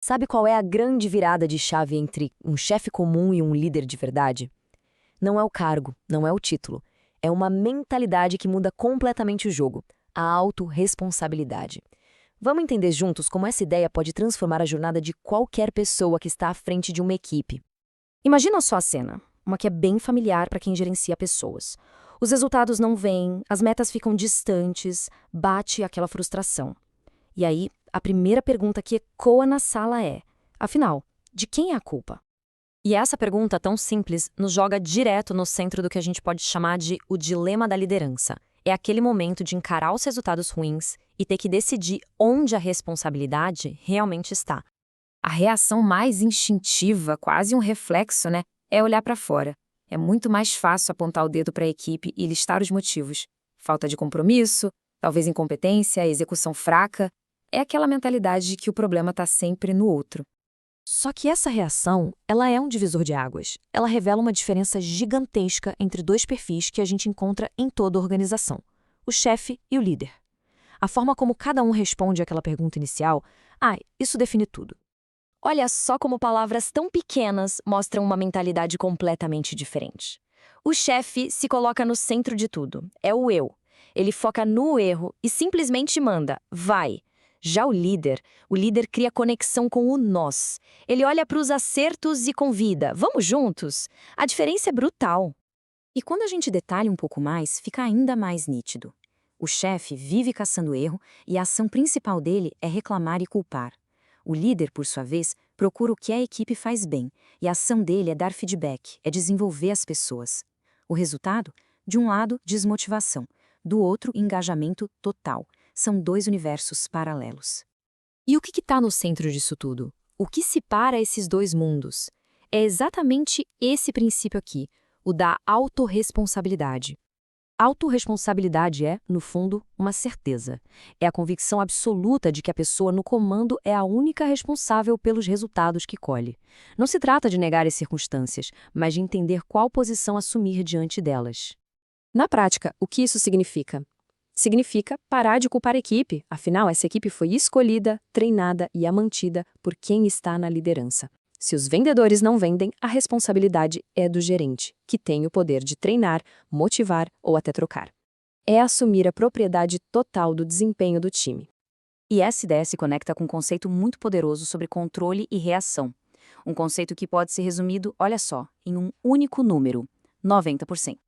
Sabe qual é a grande virada de chave entre um chefe comum e um líder de verdade? Não é o cargo, não é o título. É uma mentalidade que muda completamente o jogo, a autorresponsabilidade. Vamos entender juntos como essa ideia pode transformar a jornada de qualquer pessoa que está à frente de uma equipe. Imagina só a cena, uma que é bem familiar para quem gerencia pessoas. Os resultados não vêm, as metas ficam distantes, bate aquela frustração. E aí, a primeira pergunta que ecoa na sala é: afinal, de quem é a culpa? E essa pergunta tão simples nos joga direto no centro do que a gente pode chamar de o dilema da liderança. É aquele momento de encarar os resultados ruins e ter que decidir onde a responsabilidade realmente está. A reação mais instintiva, quase um reflexo, é olhar para fora. É muito mais fácil apontar o dedo para a equipe e listar os motivos. Falta de compromisso, talvez incompetência, execução fraca. É aquela mentalidade de que o problema está sempre no outro. Só que essa reação, ela é um divisor de águas. Ela revela uma diferença gigantesca entre dois perfis que a gente encontra em toda a organização: o chefe e o líder. A forma como cada um responde àquela pergunta inicial, isso define tudo. Olha só como palavras tão pequenas mostram uma mentalidade completamente diferente. O chefe se coloca no centro de tudo, é o eu. Ele foca no erro e simplesmente manda: vai. Já o líder cria conexão com o nós. Ele olha para os acertos e convida: vamos juntos? A diferença é brutal. E quando a gente detalha um pouco mais, fica ainda mais nítido. O chefe vive caçando erro e a ação principal dele é reclamar e culpar. O líder, por sua vez, procura o que a equipe faz bem, e a ação dele é dar feedback, é desenvolver as pessoas. O resultado? De um lado, desmotivação, do outro, engajamento total. São dois universos paralelos. E o que está no centro disso tudo? O que separa esses dois mundos? É exatamente esse princípio aqui, o da autorresponsabilidade. Autorresponsabilidade é, no fundo, uma certeza. É a convicção absoluta de que a pessoa no comando é a única responsável pelos resultados que colhe. Não se trata de negar as circunstâncias, mas de entender qual posição assumir diante delas. Na prática, o que isso significa? Significa parar de culpar a equipe, afinal, essa equipe foi escolhida, treinada e mantida por quem está na liderança. Se os vendedores não vendem, a responsabilidade é do gerente, que tem o poder de treinar, motivar ou até trocar. É assumir a propriedade total do desempenho do time. E essa ideia se conecta com um conceito muito poderoso sobre controle e reação. Um conceito que pode ser resumido, olha só, em um único número: 90%.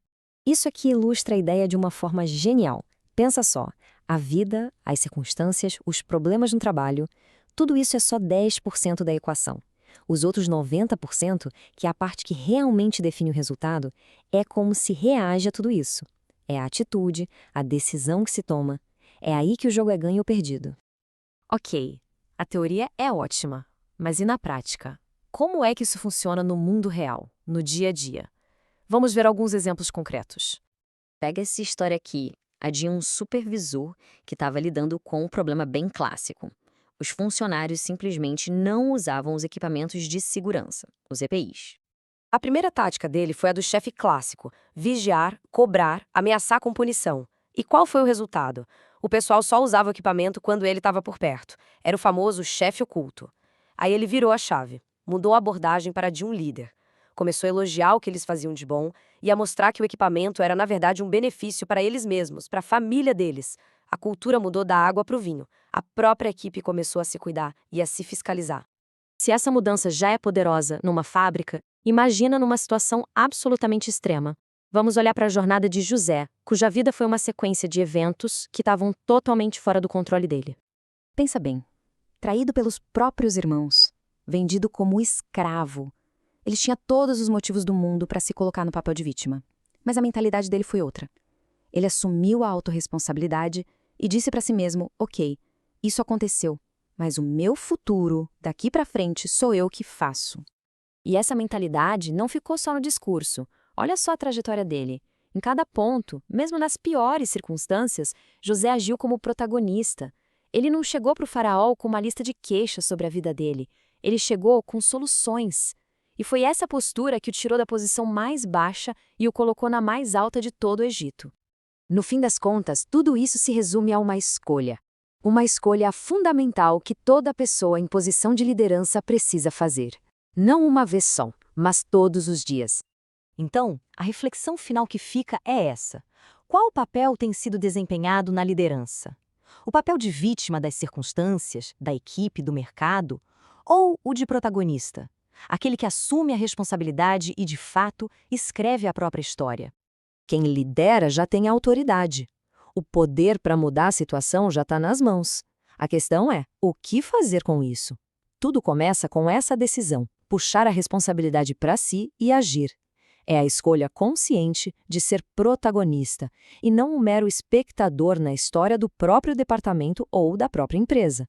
Isso aqui ilustra a ideia de uma forma genial. Pensa só, a vida, as circunstâncias, os problemas no trabalho, tudo isso é só 10% da equação. Os outros 90%, que é a parte que realmente define o resultado, é como se reage a tudo isso. É a atitude, a decisão que se toma. É aí que o jogo é ganho ou perdido. Ok, a teoria é ótima, mas e na prática? Como é que isso funciona no mundo real, no dia a dia? Vamos ver alguns exemplos concretos. Pega essa história aqui, a de um supervisor que estava lidando com um problema bem clássico. Os funcionários simplesmente não usavam os equipamentos de segurança, os EPIs. A primeira tática dele foi a do chefe clássico: vigiar, cobrar, ameaçar com punição. E qual foi o resultado? O pessoal só usava o equipamento quando ele estava por perto. Era o famoso chefe oculto. Aí ele virou a chave, mudou a abordagem para a de um líder. Começou a elogiar o que eles faziam de bom e a mostrar que o equipamento era, na verdade, um benefício para eles mesmos, para a família deles. A cultura mudou da água para o vinho. A própria equipe começou a se cuidar e a se fiscalizar. Se essa mudança já é poderosa numa fábrica, imagina numa situação absolutamente extrema. Vamos olhar para a jornada de José, cuja vida foi uma sequência de eventos que estavam totalmente fora do controle dele. Pensa bem, traído pelos próprios irmãos, vendido como escravo. Ele tinha todos os motivos do mundo para se colocar no papel de vítima. Mas a mentalidade dele foi outra. Ele assumiu a autorresponsabilidade e disse para si mesmo: ok, isso aconteceu, mas o meu futuro, daqui para frente, sou eu que faço. E essa mentalidade não ficou só no discurso. Olha só a trajetória dele. Em cada ponto, mesmo nas piores circunstâncias, José agiu como protagonista. Ele não chegou para o faraó com uma lista de queixas sobre a vida dele. Ele chegou com soluções. E foi essa postura que o tirou da posição mais baixa e o colocou na mais alta de todo o Egito. No fim das contas, tudo isso se resume a uma escolha. Uma escolha fundamental que toda pessoa em posição de liderança precisa fazer. Não uma vez só, mas todos os dias. Então, a reflexão final que fica é essa: qual papel tem sido desempenhado na liderança? O papel de vítima das circunstâncias, da equipe, do mercado? Ou o de protagonista? Aquele que assume a responsabilidade e, de fato, escreve a própria história. Quem lidera já tem autoridade. O poder para mudar a situação já está nas mãos. A questão é, o que fazer com isso? Tudo começa com essa decisão, puxar a responsabilidade para si e agir. É a escolha consciente de ser protagonista e não um mero espectador na história do próprio departamento ou da própria empresa.